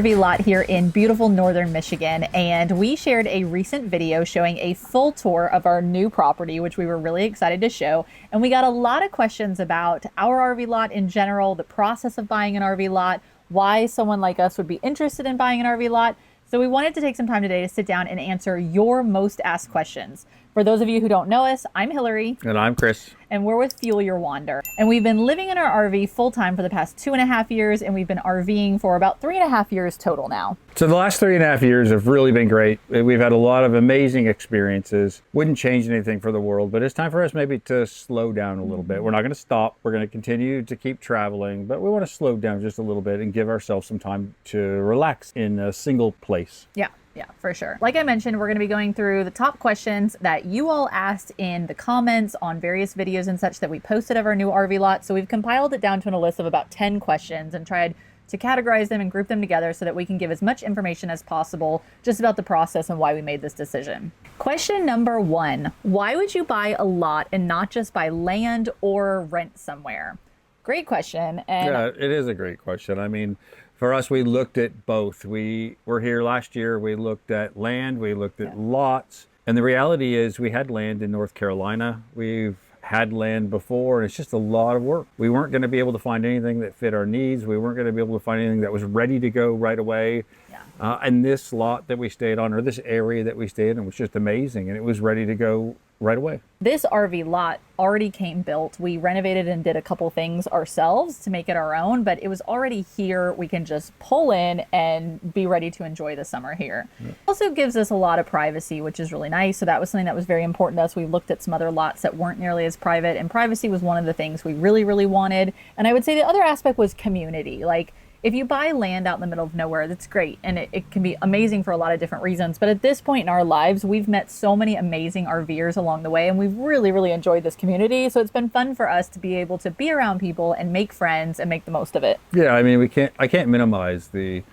RV lot here in beautiful northern Michigan, and we shared a recent video showing a full tour of our new property, which we were really excited to show. And we got a lot of questions about our RV lot in general, the process of buying an RV lot, why someone like us would be interested in buying an RV lot. So we wanted to take some time today to sit down and answer your most asked questions. For those of you who don't know us, I'm Hillary. And I'm Kris. And we're with Fuel Your Wander. And we've been living in our RV full-time for the past 2.5 years, and we've been RVing for about 3.5 years total now. So the last 3.5 years have really been great. We've had a lot of amazing experiences. Wouldn't change anything for the world, but it's time for us maybe to slow down a little bit. We're not going to stop. We're going to continue to keep traveling, but we want to slow down just a little bit and give ourselves some time to relax in a single place. Yeah, for sure. Like I mentioned, we're going to be going through the top questions that you all asked in the comments on various videos and such that we posted of our new RV lot. So we've compiled it down to a list of about 10 questions and tried to categorize them and group them together so that we can give as much information as possible just about the process and why we made this decision. Question number 1, why would you buy a lot and not just buy land or rent somewhere? Great question. And yeah, it is a great question. I mean, for us, we looked at both. We were here last year. We looked at land. We looked at lots. And the reality is we had land in North Carolina. We've had land before, and it's just a lot of work. We weren't going to be able to find anything that fit our needs. We weren't going to be able to find anything that was ready to go right away. And this lot that we stayed on, or this area that we stayed in, was just amazing, and it was ready to go right away. This RV lot already came built. We renovated and did a couple things ourselves to make it our own, but it was already here. We can just pull in and be ready to enjoy the summer here. It also gives us a lot of privacy, which is really nice. So that was something that was very important to us. We looked at some other lots that weren't nearly as private, and privacy was one of the things we really, really wanted. And I would say the other aspect was community. Like, if you buy land out in the middle of nowhere, that's great, and it can be amazing for a lot of different reasons. But at this point in our lives, we've met so many amazing RVers along the way, and we've really, really enjoyed this community. So it's been fun for us to be able to be around people and make friends and make the most of it. Yeah, I mean, I can't minimize the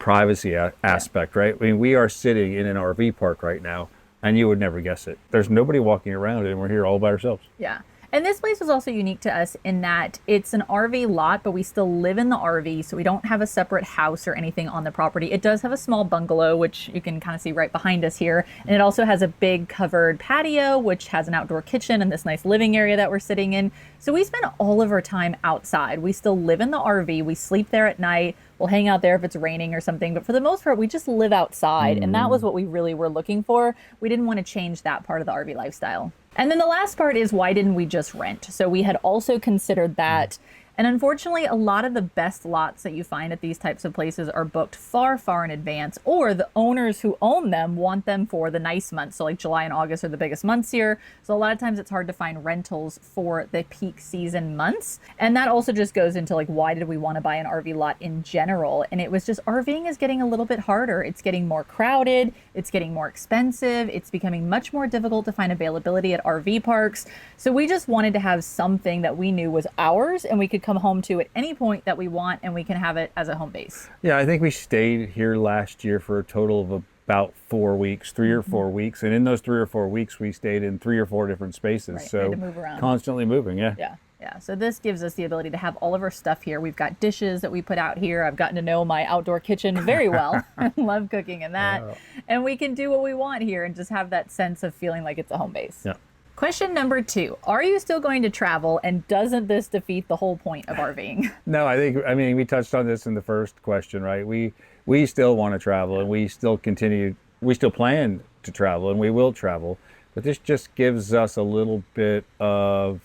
privacy aspect, right? I mean, we are sitting in an RV park right now, and you would never guess it. There's nobody walking around, and we're here all by ourselves. Yeah. And this place was also unique to us in that it's an RV lot, but we still live in the RV, so we don't have a separate house or anything on the property. It does have a small bungalow, which you can kind of see right behind us here. And it also has a big covered patio, which has an outdoor kitchen and this nice living area that we're sitting in. So we spend all of our time outside. We still live in the RV. We sleep there at night. We'll hang out there if it's raining or something. But for the most part, we just live outside. And that was what we really were looking for. We didn't want to change that part of the RV lifestyle. And then the last part is, why didn't we just rent? So we had also considered that. And unfortunately, a lot of the best lots that you find at these types of places are booked far, far in advance, or the owners who own them want them for the nice months. So like July and August are the biggest months here. So a lot of times it's hard to find rentals for the peak season months. And that also just goes into like, why did we want to buy an RV lot in general? And it was just, RVing is getting a little bit harder. It's getting more crowded. It's getting more expensive. It's becoming much more difficult to find availability at RV parks. So we just wanted to have something that we knew was ours and we could come home to at any point that we want, and we can have it as a home base. Yeah, I think we stayed here last year for a total of about 4 weeks, 3 or 4 weeks. And in those 3 or 4 weeks, we stayed in 3 or 4 different spaces. Right, so we had to move around. Constantly moving, yeah. Yeah. So this gives us the ability to have all of our stuff here. We've got dishes that we put out here. I've gotten to know my outdoor kitchen very well. I love cooking in that. And we can do what we want here and just have that sense of feeling like it's a home base. Yeah. Question number 2, are you still going to travel, and doesn't this defeat the whole point of RVing? No, I mean, we touched on this in the first question, right? We still want to travel, and we still plan to travel, and we will travel. But this just gives us a little bit of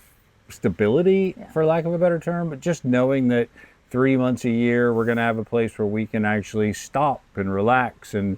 stability, for lack of a better term, but just knowing that 3 months a year, we're going to have a place where we can actually stop and relax and,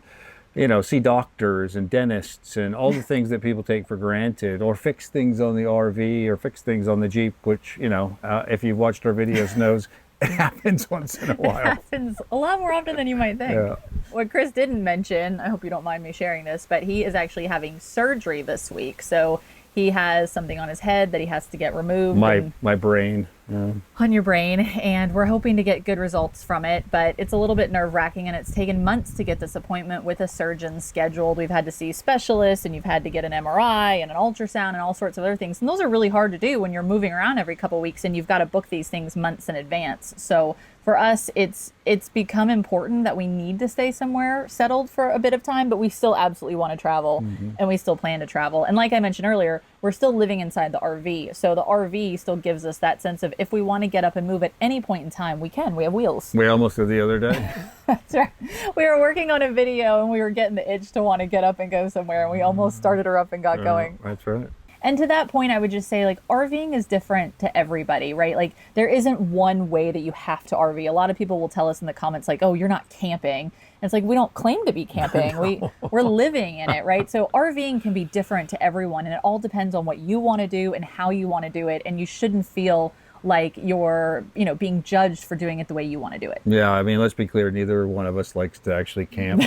you know, see doctors and dentists and all the things that people take for granted, or fix things on the RV or fix things on the Jeep, which, you know, if you've watched our videos knows it happens once in a while. It happens a lot more often than you might think. Yeah. What Kris didn't mention, I hope you don't mind me sharing this, but he is actually having surgery this week. So he has something on his head that he has to get removed. My brain. On your brain, and we're hoping to get good results from it, but it's a little bit nerve-wracking, and it's taken months to get this appointment with a surgeon scheduled. We've had to see specialists, and you've had to get an MRI and an ultrasound and all sorts of other things, and those are really hard to do when you're moving around every couple weeks and you've got to book these things months in advance. So for us, it's become important that we need to stay somewhere settled for a bit of time, but we still absolutely want to travel and we still plan to travel. And like I mentioned earlier, we're still living inside the RV. So the RV still gives us that sense of if we want to get up and move at any point in time, we can. We have wheels. We almost did the other day. That's right. We were working on a video and we were getting the itch to want to get up and go somewhere, and we almost started her up and got going. That's right. And to that point, I would just say, like, RVing is different to everybody, right? Like, there isn't one way that you have to RV. A lot of people will tell us in the comments, like, oh, you're not camping. And it's like, we don't claim to be camping. We're living in it, right? So RVing can be different to everyone, and it all depends on what you want to do and how you want to do it. And you shouldn't feel like you're, being judged for doing it the way you want to do it. Yeah, I mean, let's be clear. Neither one of us likes to actually camp.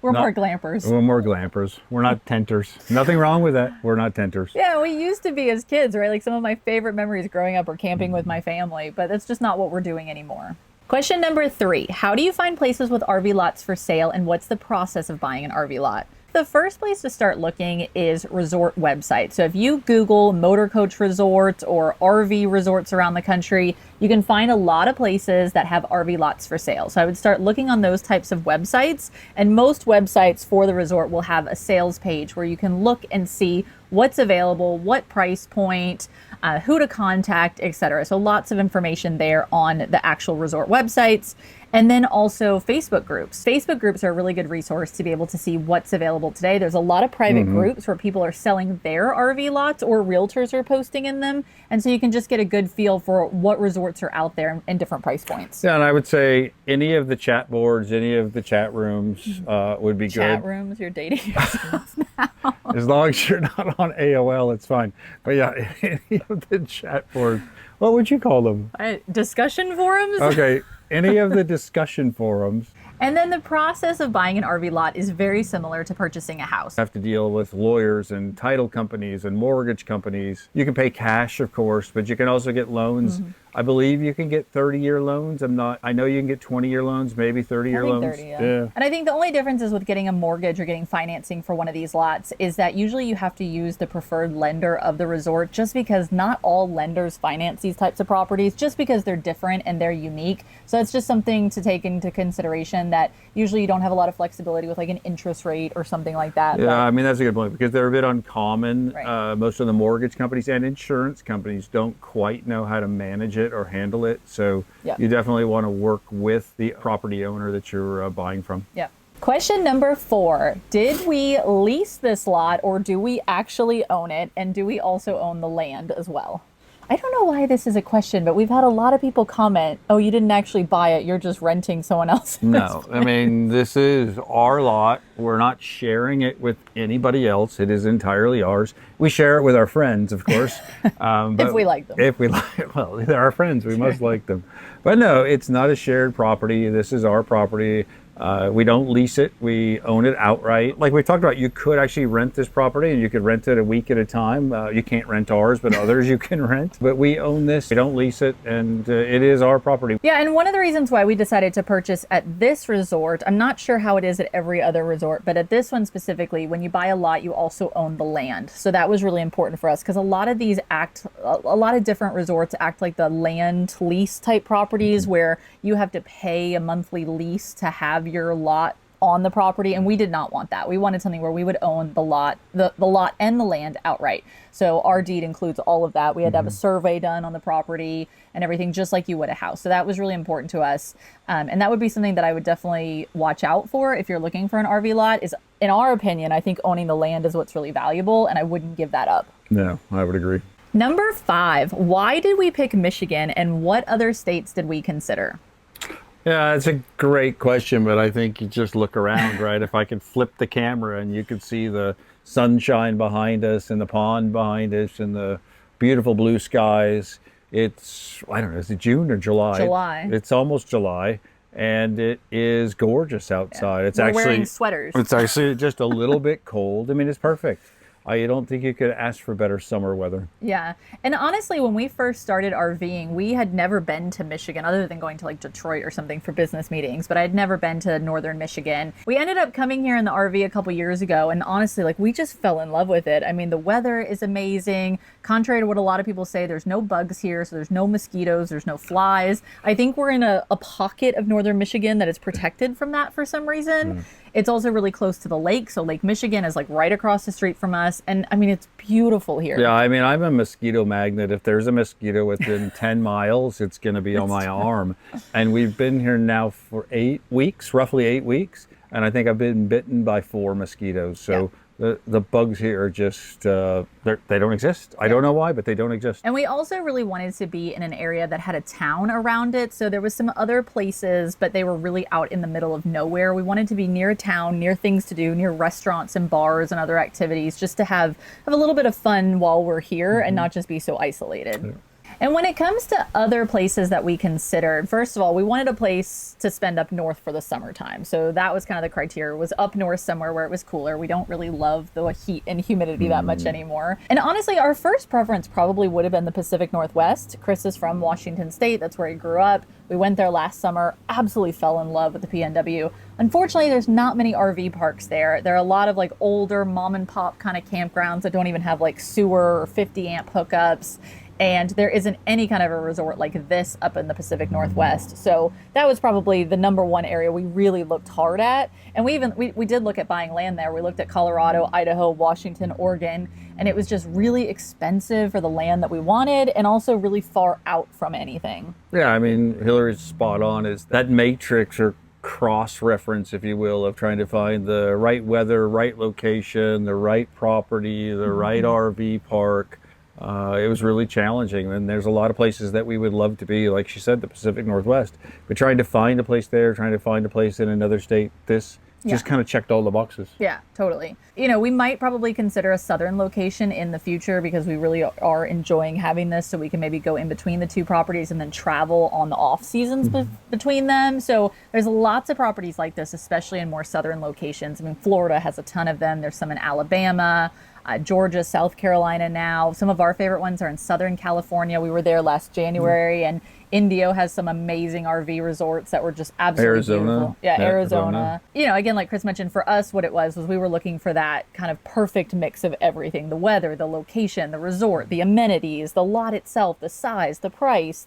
We're more glampers. We're more glampers. We're not tenters. Nothing wrong with that. We're not tenters. Yeah, we used to be as kids, right? Like some of my favorite memories growing up are camping with my family, but that's just not what we're doing anymore. Question number 3. How do you find places with RV lots for sale, and what's the process of buying an RV lot? The first place to start looking is resort websites. So if you Google motor coach resorts or RV resorts around the country, you can find a lot of places that have RV lots for sale. So I would start looking on those types of websites, and most websites for the resort will have a sales page where you can look and see what's available, what price point, who to contact, etc. So lots of information there on the actual resort websites. And then also Facebook groups. Facebook groups are a really good resource to be able to see what's available today. There's a lot of private groups where people are selling their RV lots or realtors are posting in them. And so you can just get a good feel for what resorts are out there and different price points. Yeah, and I would say any of the chat boards, any of the chat rooms would be good. Chat rooms, you're dating yourself now. As long as you're not on AOL, it's fine. But yeah, any of the chat boards, what would you call them? Discussion forums? Okay. Any of the discussion forums. And then the process of buying an RV lot is very similar to purchasing a house. You have to deal with lawyers and title companies and mortgage companies. You can pay cash, of course, but you can also get loans. I believe you can get 30-year loans. I know you can get 20-year loans, maybe 30-year loans. 30, yeah. And I think the only difference is with getting a mortgage or getting financing for one of these lots is that usually you have to use the preferred lender of the resort, just because not all lenders finance these types of properties, just because they're different and they're unique. So it's just something to take into consideration, that usually you don't have a lot of flexibility with like an interest rate or something like that. Yeah, I mean, that's a good point, because they're a bit uncommon. Right. Most of the mortgage companies and insurance companies don't quite know how to manage it or handle it. So you definitely want to work with the property owner that you're buying from. Yeah. Question number 4. Did we lease this lot, or do we actually own it? And do we also own the land as well? I don't know why this is a question, but we've had a lot of people comment, oh, you didn't actually buy it, you're just renting someone else's. No, I mean, this is our lot. We're not sharing it with anybody else. It is entirely ours. We share it with our friends, of course. But if we like them. If we like, well, they're our friends. We must like them. But no, it's not a shared property. This is our property. We don't lease it. We own it outright. Like we talked about, you could actually rent this property, and you could rent it a week at a time. You can't rent ours, but others you can rent. But we own this. We don't lease it, and it is our property. Yeah, and one of the reasons why we decided to purchase at this resort, I'm not sure how it is at every other resort, but at this one specifically, when you buy a lot, you also own the land. So that was really important for us, because a lot of different resorts act like the land lease type properties where you have to pay a monthly lease to have your lot on the property, and we did not want that. We wanted something where we would own the lot and the land outright. So our deed includes all of that. We had to have a survey done on the property and everything, just like you would a house. So that was really important to us. And that would be something that I would definitely watch out for if you're looking for an RV lot. Is, in our opinion, I think owning the land is what's really valuable, and I wouldn't give that up. No, I would agree. Number 5, why did we pick Michigan, and what other states did we consider? Yeah, it's a great question, but I think you just look around, right? If I could flip the camera and you could see the sunshine behind us and the pond behind us and the beautiful blue skies. It's, I don't know, is it June or July? July. It's almost July, and it is gorgeous outside. Yeah. It's We're actually wearing sweaters. It's actually just a little bit cold. I mean, it's perfect. I don't think you could ask for better summer weather. Yeah. And honestly, when we first started RVing, we had never been to Michigan other than going to like Detroit or something for business meetings, but I'd never been to northern Michigan. We ended up coming here in the RV a couple years ago, and honestly, like we just fell in love with it. I mean, the weather is amazing. Contrary to what a lot of people say, there's no bugs here, so there's no mosquitoes, there's no flies. I think we're in a pocket of northern Michigan that is protected from that for some reason. It's also really close to the lake, so Lake Michigan is like right across the street from us, and I mean it's beautiful here. Yeah, I mean I'm a mosquito magnet. If there's a mosquito within 10 miles, it's going to be on my arm. And we've been here now for 8 weeks, roughly 8 weeks, and I think I've been bitten by 4 mosquitoes. So the bugs here are just, they don't exist. I don't know why, but they don't exist. And we also really wanted to be in an area that had a town around it. So there was some other places, but they were really out in the middle of nowhere. We wanted to be near a town, near things to do, near restaurants and bars and other activities, just to have a little bit of fun while we're here and not just be so isolated. Yeah. And when it comes to other places that we considered, first of all, we wanted a place to spend up north for the summertime. So that was kind of the criteria, was up north somewhere where it was cooler. We don't really love the heat and humidity that much anymore. And honestly, our first preference probably would have been the Pacific Northwest. Kris is from Washington State. That's where he grew up. We went there last summer, absolutely fell in love with the PNW. Unfortunately, there's not many RV parks there. There are a lot of like older mom and pop kind of campgrounds that don't even have like sewer or 50 amp hookups. And there isn't any kind of a resort like this up in the Pacific Northwest. So that was probably the number one area we really looked hard at. And we did look at buying land there. We looked at Colorado, Idaho, Washington, Oregon, and it was just really expensive for the land that we wanted and also really far out from anything. Yeah, I mean, Hillary's spot on. Is that matrix or cross-reference, if you will, of trying to find the right weather, right location, the right property, the right RV park. It was really challenging, and there's a lot of places that we would love to be, like she said, the Pacific Northwest. But trying to find a place there, trying to find a place in another state, this just kind of checked all the boxes. Yeah, totally. You know, we might probably consider a southern location in the future because we really are enjoying having this, so we can maybe go in between the two properties and then travel on the off seasons between them. So there's lots of properties like this, especially in more southern locations. I mean, Florida has a ton of them. There's some in Alabama. Georgia, South Carolina now. Some of our favorite ones are in Southern California. We were there last January, and Indio has some amazing RV resorts that were just absolutely beautiful. Yeah, Arizona. You know, again, like Kris mentioned, for us, what it was we were looking for that kind of perfect mix of everything: the weather, the location, the resort, the amenities, the lot itself, the size, the price,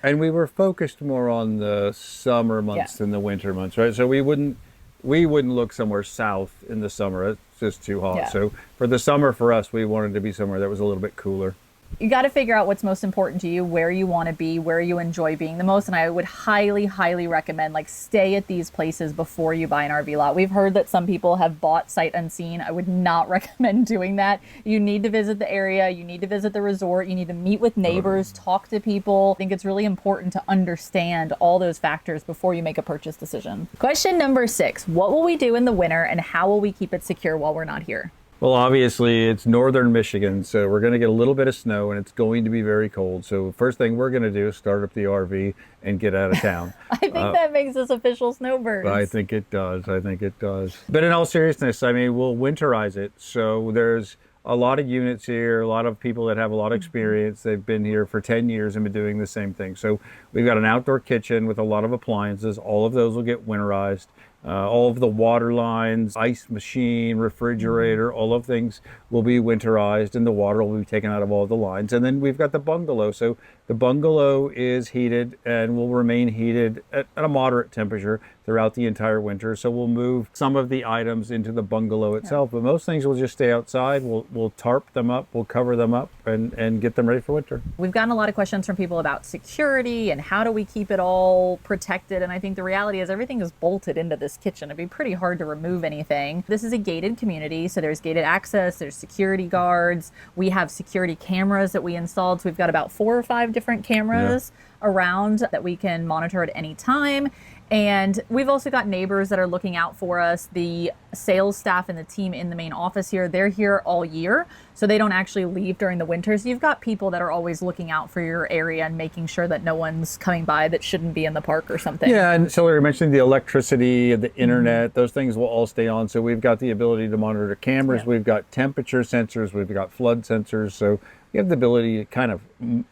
And we were focused more on the summer months than the winter months, right? So we wouldn't look somewhere south in the summer. It's just too hot. So for the summer, for us, we wanted to be somewhere that was a little bit cooler. You got to figure out what's most important to you, where you want to be, where you enjoy being the most. And I would highly, highly recommend stay at these places before you buy an RV lot. We've heard that some people have bought sight unseen. I would not recommend doing that. You need to visit the area. You need to visit the resort. You need to meet with neighbors, talk to people. I think it's really important to understand all those factors before you make a purchase decision. Question number 6, what will we do in the winter and how will we keep it secure while we're not here? Well, obviously, it's northern Michigan, so we're going to get a little bit of snow, and it's going to be very cold. So first thing we're going to do is start up the RV and get out of town. I think that makes us official snowbirds. I think it does. I think it does. But in all seriousness, I mean, we'll winterize it. So there's a lot of units here, a lot of people that have a lot of experience. They've been here for 10 years and been doing the same thing. So we've got an outdoor kitchen with a lot of appliances. All of those will get winterized. All of the water lines, ice machine, refrigerator, all of things will be winterized, and the water will be taken out of all the lines. And then we've got the bungalow. So the bungalow is heated and will remain heated at a moderate temperature throughout the entire winter. So we'll move some of the items into the bungalow itself, but most things will just stay outside. We'll tarp them up, we'll cover them up, and get them ready for winter. We've gotten a lot of questions from people about security and how do we keep it all protected. And I think the reality is everything is bolted into this kitchen. It'd be pretty hard to remove anything. This is a gated community, so there's gated access, there's security guards. We have security cameras that we installed. So we've got about 4 or 5 different cameras around that we can monitor at any time. And we've also got neighbors that are looking out for us. The sales staff and the team in the main office here, they're here all year, so they don't actually leave during the winter. So you've got people that are always looking out for your area and making sure that no one's coming by that shouldn't be in the park or something. Yeah, and Hillary mentioned the electricity, the internet, those things will all stay on. So we've got the ability to monitor cameras, we've got temperature sensors, we've got flood sensors. So we have the ability to kind of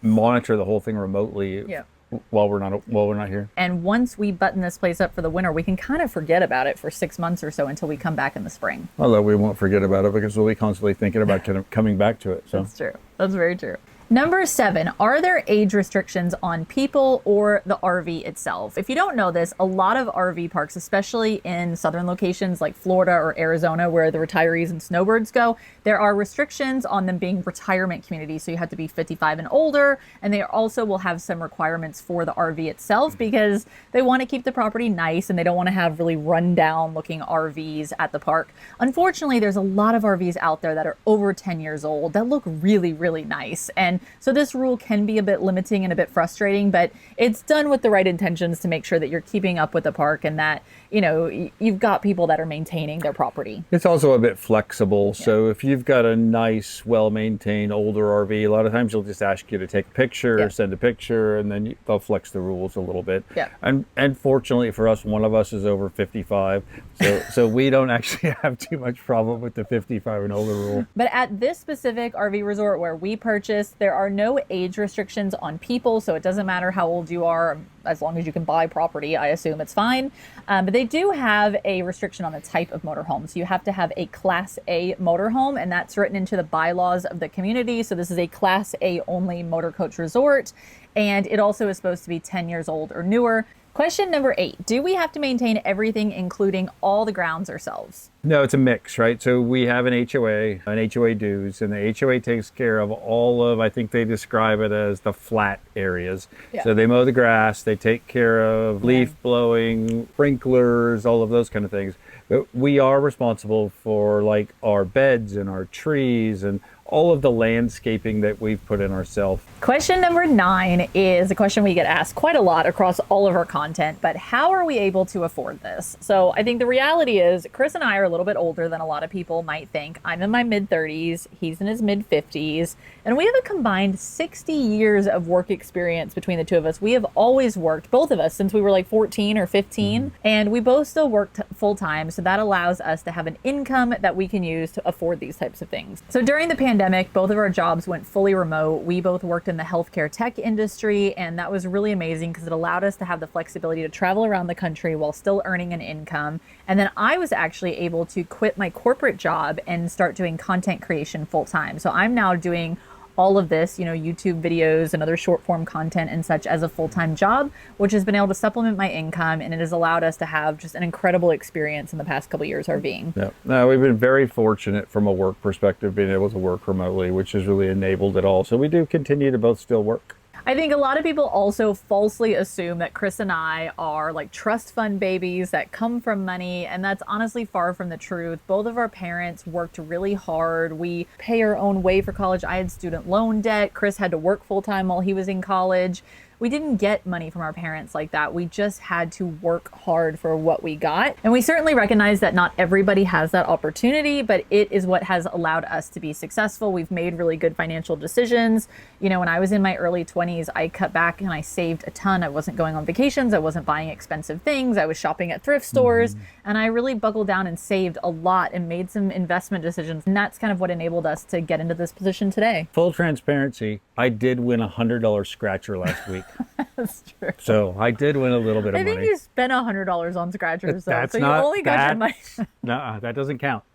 monitor the whole thing remotely. Yeah. While we're not here. And once we button this place up for the winter, we can kind of forget about it for 6 months or so until we come back in the spring. Although we won't forget about it because we'll be constantly thinking about kind of coming back to it. So that's true. That's very true. Number 7, are there age restrictions on people or the RV itself? If you don't know this, a lot of RV parks, especially in southern locations like Florida or Arizona, where the retirees and snowbirds go, there are restrictions on them being retirement communities. So you have to be 55 and older, and they also will have some requirements for the RV itself because they want to keep the property nice and they don't want to have really rundown looking RVs at the park. Unfortunately, there's a lot of RVs out there that are over 10 years old that look really, really nice. And so this rule can be a bit limiting and a bit frustrating, but it's done with the right intentions to make sure that you're keeping up with the park and that, you know, you've got people that are maintaining their property. It's also a bit flexible. Yeah. So if you've got a nice, well-maintained older RV, a lot of times they'll just ask you to take a picture, send a picture, and then they'll flex the rules a little bit. Yeah. And fortunately for us, one of us is over 55, so we don't actually have too much problem with the 55 and older rule. But at this specific RV resort where we purchased, there are no age restrictions on people, so it doesn't matter how old you are, as long as you can buy property, I assume it's fine. But they do have a restriction on the type of motorhome. So you have to have a Class A motorhome, and that's written into the bylaws of the community. So this is a Class A only motor coach resort, and it also is supposed to be 10 years old or newer. Question number 8, do we have to maintain everything, including all the grounds ourselves? No, it's a mix, right? So we have an HOA dues, and the HOA takes care of all of, I think they describe it as the flat areas. Yeah. So they mow the grass, they take care of leaf blowing, sprinklers, all of those kind of things. But we are responsible for like our beds and our trees and all of the landscaping that we've put in ourselves. Question number 9 is a question we get asked quite a lot across all of our content, but how are we able to afford this? So I think the reality is Kris and I are a little bit older than a lot of people might think. I'm in my mid-30s, he's in his mid-50s, and we have a combined 60 years of work experience between the two of us. We have always worked, both of us, since we were like 14 or 15, and we both still worked full-time, so that allows us to have an income that we can use to afford these types of things. So during the pandemic, both of our jobs went fully remote. We both worked in the healthcare tech industry, and that was really amazing because it allowed us to have the flexibility to travel around the country while still earning an income. And then I was actually able to quit my corporate job and start doing content creation full time. So I'm now doing all of this, you know, YouTube videos and other short form content and such as a full-time job, which has been able to supplement my income, and it has allowed us to have just an incredible experience in the past couple of years RVing. Yeah, no, we've been very fortunate from a work perspective, being able to work remotely, which has really enabled it all. So we do continue to both still work. I think a lot of people also falsely assume that Kris and I are like trust fund babies that come from money, and that's honestly far from the truth. Both of our parents worked really hard. We pay our own way for college. I had student loan debt. Kris had to work full-time while he was in college. We didn't get money from our parents like that. We just had to work hard for what we got. And we certainly recognize that not everybody has that opportunity, but it is what has allowed us to be successful. We've made really good financial decisions. You know, when I was in my early 20s, I cut back and I saved a ton. I wasn't going on vacations. I wasn't buying expensive things. I was shopping at thrift stores, and I really buckled down and saved a lot and made some investment decisions. And that's kind of what enabled us to get into this position today. Full transparency, I did win a $100 scratcher last week. That's true. So I did win a little bit of money. I think you spent $100 on scratchers, though. That's so not, you only got your money. No, that doesn't count.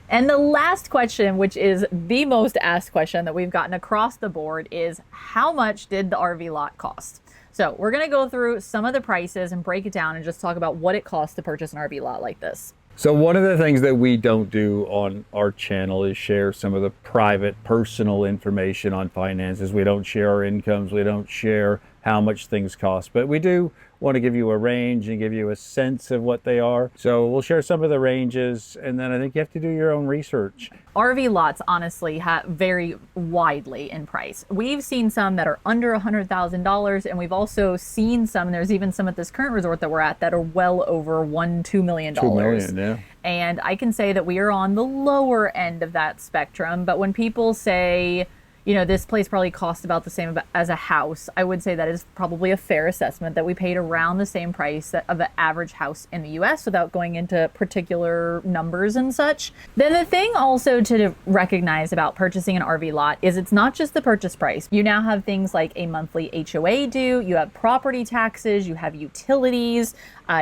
And the last question, which is the most asked question that we've gotten across the board, is how much did the RV lot cost? So we're going to go through some of the prices and break it down and just talk about what it costs to purchase an RV lot like this. So one of the things that we don't do on our channel is share some of the private, personal information on finances. We don't share our incomes. We don't share how much things cost. But we do want to give you a range and give you a sense of what they are. So we'll share some of the ranges, and then I think you have to do your own research. RV lots honestly vary widely in price. We've seen some that are under $100,000, and we've also seen some, and there's even some at this current resort that we're at, that are well over $2 million. $2 million, yeah. And I can say that we are on the lower end of that spectrum. But when people say, you know, this place probably cost about the same as a house, I would say that is probably a fair assessment, that we paid around the same price of an average house in the US without going into particular numbers and such. Then the thing also to recognize about purchasing an RV lot is it's not just the purchase price. You now have things like a monthly HOA due, you have property taxes, you have utilities,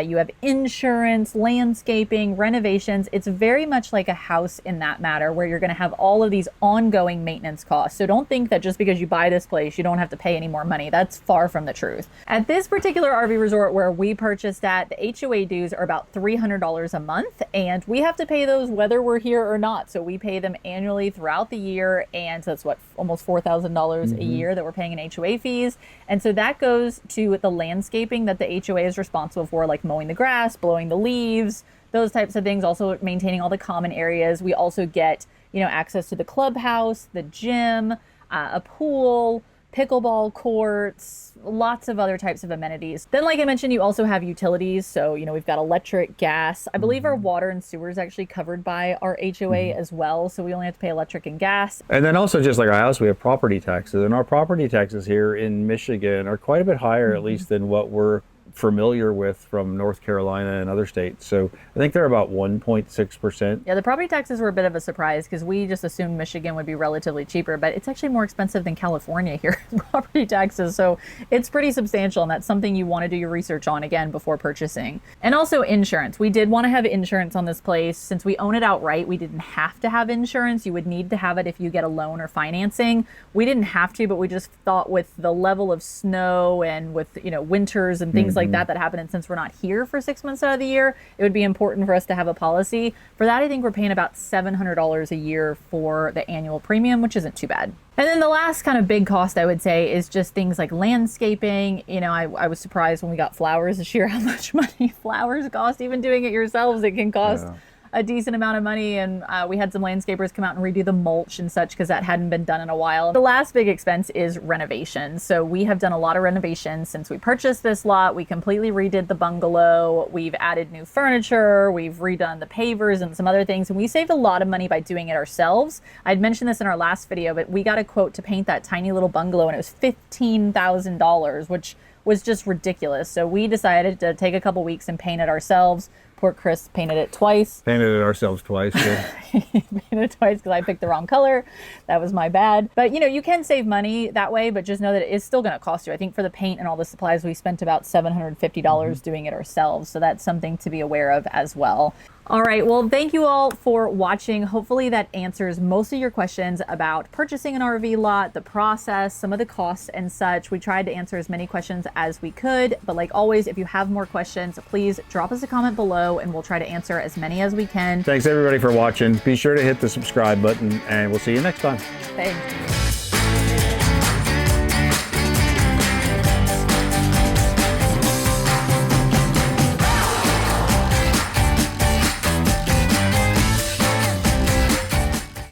you have insurance, landscaping, renovations. It's very much like a house in that matter, where you're going to have all of these ongoing maintenance costs. So don't think that just because you buy this place, you don't have to pay any more money. That's far from the truth. At this particular RV resort where we purchased at, the HOA dues are about $300 a month, and we have to pay those whether we're here or not. So we pay them annually throughout the year, and so that's what, almost $4,000 a year that we're paying in HOA fees. And so that goes to the landscaping that the HOA is responsible for, like mowing the grass, blowing the leaves, those types of things, also maintaining all the common areas. We also get, you know, access to the clubhouse, the gym, a pool, pickleball courts, lots of other types of amenities. Then, like I mentioned, you also have utilities. So, you know, we've got electric, gas. I believe our water and sewer is actually covered by our HOA as well. So we only have to pay electric and gas. And then also, just like our house, we have property taxes. And our property taxes here in Michigan are quite a bit higher, at least, than what we're familiar with from North Carolina and other states. So I think they're about 1.6%. Yeah, the property taxes were a bit of a surprise because we just assumed Michigan would be relatively cheaper, but it's actually more expensive than California here, property taxes. So it's pretty substantial, and that's something you want to do your research on again before purchasing. And also insurance. We did want to have insurance on this place. Since we own it outright, we didn't have to have insurance. You would need to have it if you get a loan or financing. We didn't have to, but we just thought with the level of snow and with, you know, winters and things like that happen, and since we're not here for 6 months out of the year, it would be important for us to have a policy. For that, I think we're paying about $700 a year for the annual premium, which isn't too bad. And then the last kind of big cost, I would say, is just things like landscaping. You know, I was surprised when we got flowers this year how much money flowers cost. Even doing it yourselves, it can cost a decent amount of money. And we had some landscapers come out and redo the mulch and such because that hadn't been done in a while. The last big expense is renovations. So we have done a lot of renovations since we purchased this lot. We completely redid the bungalow. We've added new furniture. We've redone the pavers and some other things. And we saved a lot of money by doing it ourselves. I'd mentioned this in our last video, but we got a quote to paint that tiny little bungalow, and it was $15,000, which was just ridiculous. So we decided to take a couple weeks and paint it ourselves. Poor Kris painted it twice. Painted it ourselves twice. Yeah. Painted it twice because I picked the wrong color. That was my bad. But you know, you can save money that way, but just know that it is still going to cost you. I think for the paint and all the supplies, we spent about $750 doing it ourselves. So that's something to be aware of as well. All right, well, thank you all for watching. Hopefully that answers most of your questions about purchasing an RV lot, the process, some of the costs and such. We tried to answer as many questions as we could, but like always, if you have more questions, please drop us a comment below and we'll try to answer as many as we can. Thanks everybody for watching. Be sure to hit the subscribe button, and we'll see you next time. Thanks.